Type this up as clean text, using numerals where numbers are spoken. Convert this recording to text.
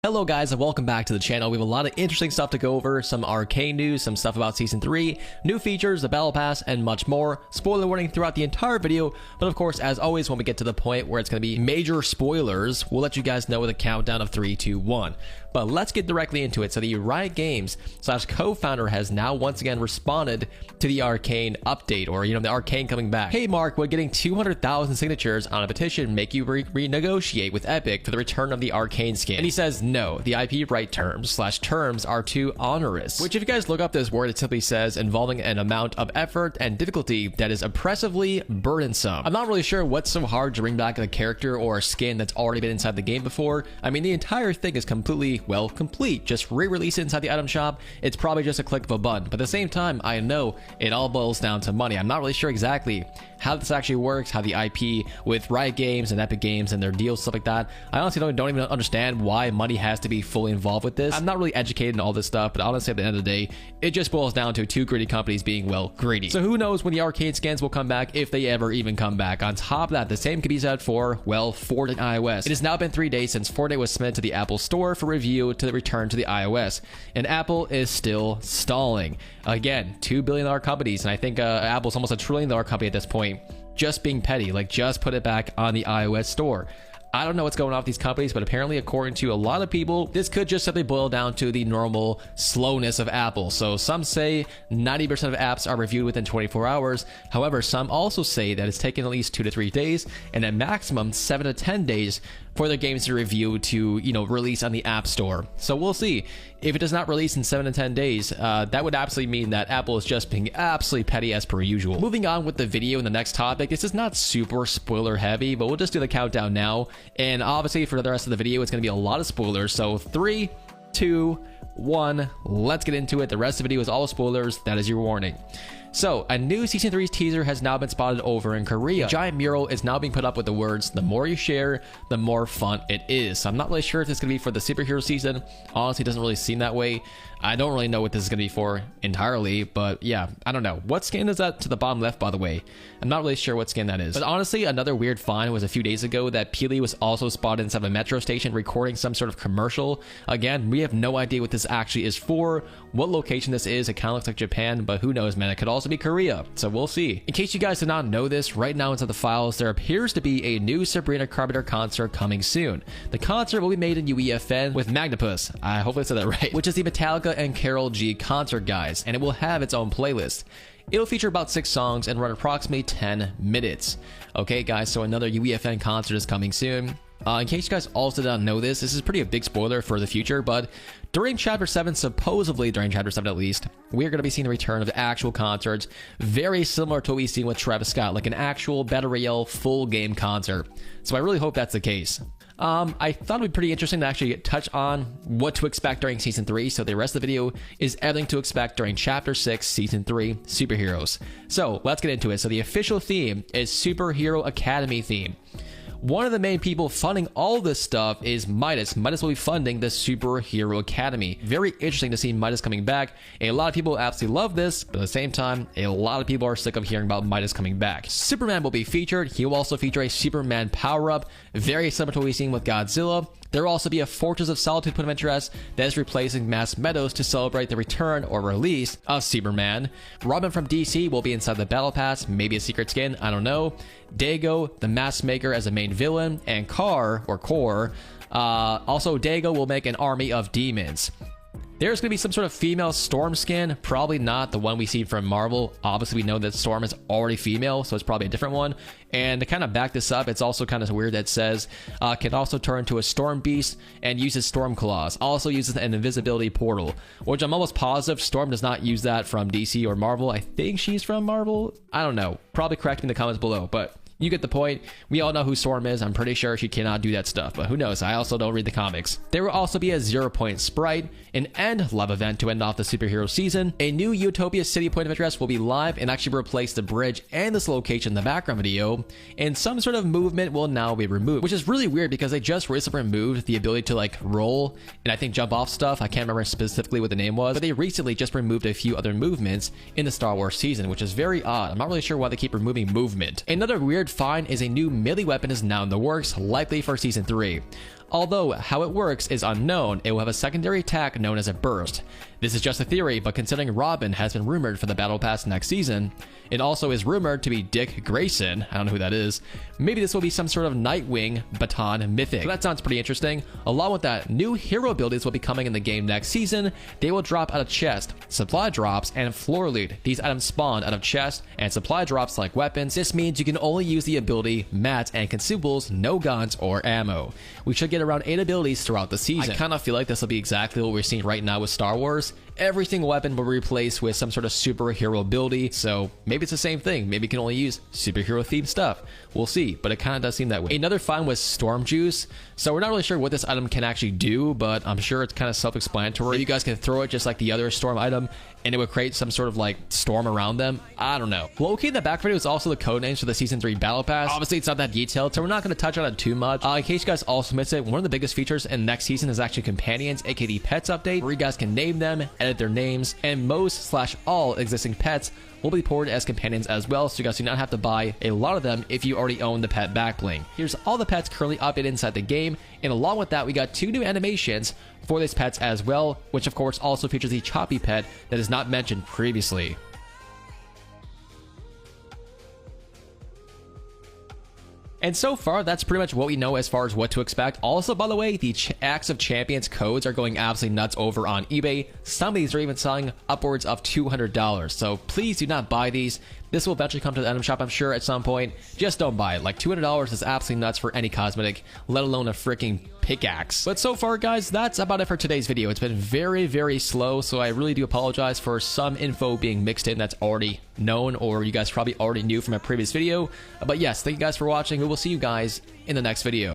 Hello guys and welcome back to the channel. We have a lot of interesting stuff to go over, some Arcane news, some stuff about Season 3, new features, the Battle Pass, and much more. Spoiler warning throughout the entire video, but of course, as always, when we get to the point where it's going to be major spoilers, we'll let you guys know with a countdown of 3, 2, 1. But let's get directly into it. So the Riot Games / co-founder has now once again responded to the Arcane update, or the Arcane coming back. Hey Mark, would getting 200,000 signatures on a petition make you renegotiate with Epic for the return of the Arcane skin? And he says no, the IP right terms / terms are too onerous. Which if you guys look up this word, it simply says involving an amount of effort and difficulty that is oppressively burdensome. I'm not really sure what's so hard to bring back a character or a skin that's already been inside the game before. I mean, the entire thing is completely complete. Just re-release it inside the item shop. It's probably just a click of a button. But at the same time, I know it all boils down to money. I'm not really sure exactly how this actually works, how the IP with Riot Games and Epic Games and their deals, stuff like that. I honestly don't even understand why money has to be fully involved with this. I'm not really educated in all this stuff, but honestly, at the end of the day, it just boils down to two greedy companies being, greedy. So who knows when the Arcane skins will come back, if they ever even come back. On top of that, the same could be said for, Fortnite iOS. It has now been 3 days since Fortnite was submitted to the Apple Store for review to return to the iOS, and Apple is still stalling. Again, $2 billion companies, and I think Apple's almost $1 trillion company at this point, just being petty, just put it back on the iOS store. I don't know what's going on with these companies, but apparently, according to a lot of people, this could just simply boil down to the normal slowness of Apple. So some say 90% of apps are reviewed within 24 hours. However, some also say that it's taken at least 2 to 3 days and at maximum 7 to 10 days for their games to review to, release on the App Store. So we'll see. If it does not release in 7 to 10 days, that would absolutely mean that Apple is just being absolutely petty as per usual. Moving on with the video and the next topic, this is not super spoiler heavy, but we'll just do the countdown now. And obviously for the rest of the video, it's going to be a lot of spoilers. So 3, 2, 1, let's get into it. The rest of the video is all spoilers. That is your warning. So, a new Season 3 teaser has now been spotted over in Korea. A giant mural is now being put up with the words, "The more you share, the more fun it is." So I'm not really sure if it's going to be for the superhero season. Honestly, it doesn't really seem that way. I don't really know what this is going to be for entirely, but yeah, I don't know. What skin is that to the bottom left, by the way? I'm not really sure what skin that is. But honestly, another weird find was a few days ago that Peely was also spotted inside of a metro station recording some sort of commercial. Again, we have no idea what this actually is for, what location this is. It kind of looks like Japan, but who knows, man. It could also be Korea, so we'll see. In case you guys did not know this, right now inside the files, there appears to be a new Sabrina Carpenter concert coming soon. The concert will be made in UEFN with Magnapus, I hopefully said that right, which is the Metallica and Karol G concert guys, and it will have its own playlist. It'll feature about 6 songs and run approximately 10 minutes. Okay guys, so another UEFN concert is coming soon. In case you guys also did not know this is pretty a big spoiler for the future, but during Chapter 7, supposedly during Chapter 7 at least, we're going to be seeing the return of the actual concerts, very similar to what we've seen with Travis Scott, like an actual Battle Royale full game concert. So I really hope that's the case. I thought it would be pretty interesting to actually touch on what to expect during Season 3, so the rest of the video is everything to expect during Chapter 6, Season 3, Superheroes. So, let's get into it. So the official theme is Superhero Academy theme. One of the main people funding all this stuff is Midas. Midas will be funding the Superhero Academy. Very interesting to see Midas coming back. A lot of people absolutely love this, but at the same time, a lot of people are sick of hearing about Midas coming back. Superman will be featured. He will also feature a Superman power-up, very similar to what we've seen with Godzilla. There will also be a Fortress of Solitude point of interest that is replacing Mass Meadows to celebrate the return or release of Superman. Robin from DC will be inside the Battle Pass, maybe a secret skin, I don't know. Dago, the Mask Maker as a main villain, and Core, also Dago will make an army of demons. There's going to be some sort of female Storm skin, probably not the one we see from Marvel. Obviously, we know that Storm is already female, so it's probably a different one. And to kind of back this up, it's also kind of weird that it says, can also turn into a Storm Beast and uses Storm Claws. Also uses an invisibility portal, which I'm almost positive Storm does not use that from DC or Marvel. I think she's from Marvel. I don't know. Probably correct me in the comments below, but you get the point. We all know who Storm is. I'm pretty sure she cannot do that stuff, but who knows? I also don't read the comics. There will also be a 0-point sprite, an end love event to end off the superhero season. A new Utopia City point of interest will be live and actually replace the bridge and this location in the background video, and some sort of movement will now be removed, which is really weird because they just recently removed the ability to roll and I think jump off stuff. I can't remember specifically what the name was, but they recently just removed a few other movements in the Star Wars season, which is very odd. I'm not really sure why they keep removing movement. Another weird find is a new melee weapon is now in the works, likely for Season 3. Although how it works is unknown, it will have a secondary attack known as a burst. This is just a theory, but considering Robin has been rumored for the Battle Pass next season, it also is rumored to be Dick Grayson, I don't know who that is, maybe this will be some sort of Nightwing baton mythic. So that sounds pretty interesting. Along with that, new hero abilities will be coming in the game next season. They will drop out of chest, supply drops, and floor loot. These items spawn out of chest and supply drops like weapons. This means you can only use the ability, mats, and consumables, no guns or ammo. We should get around 8 abilities throughout the season. I kind of feel like this will be exactly what we're seeing right now with Star Wars. Every single weapon will be replaced with some sort of superhero ability, so maybe it's the same thing. Maybe you can only use superhero themed stuff. We'll see, but it kind of does seem that way. Another find was Storm Juice. So we're not really sure what this item can actually do, but I'm sure it's kind of self-explanatory. You guys can throw it just like the other storm item, and it would create some sort of like storm around them. I don't know. Located in the back video is also the code names for the Season 3 Battle Pass. Obviously, it's not that detailed, so we're not going to touch on it too much. In case you guys also missed it, one of the biggest features in next season is actually companions, aka the pets update, where you guys can name them, edit their names, and most/all existing pets will be ported as companions as well, so you guys do not have to buy a lot of them if you already own the pet backbling. Here's all the pets currently updated inside the game, and along with that, we got 2 new animations for these pets as well, which of course also features the choppy pet that is not mentioned previously. And so far, that's pretty much what we know as far as what to expect. Also, by the way, the Acts of Champions codes are going absolutely nuts over on eBay. Some of these are even selling upwards of $200. So please do not buy these. This will eventually come to the item shop, I'm sure, at some point. Just don't buy it. Like, $200 is absolutely nuts for any cosmetic, let alone a freaking pickaxe. But so far, guys, that's about it for today's video. It's been very, very slow, so I really do apologize for some info being mixed in that's already known, or you guys probably already knew from a previous video. But yes, thank you guys for watching. We will see you guys in the next video.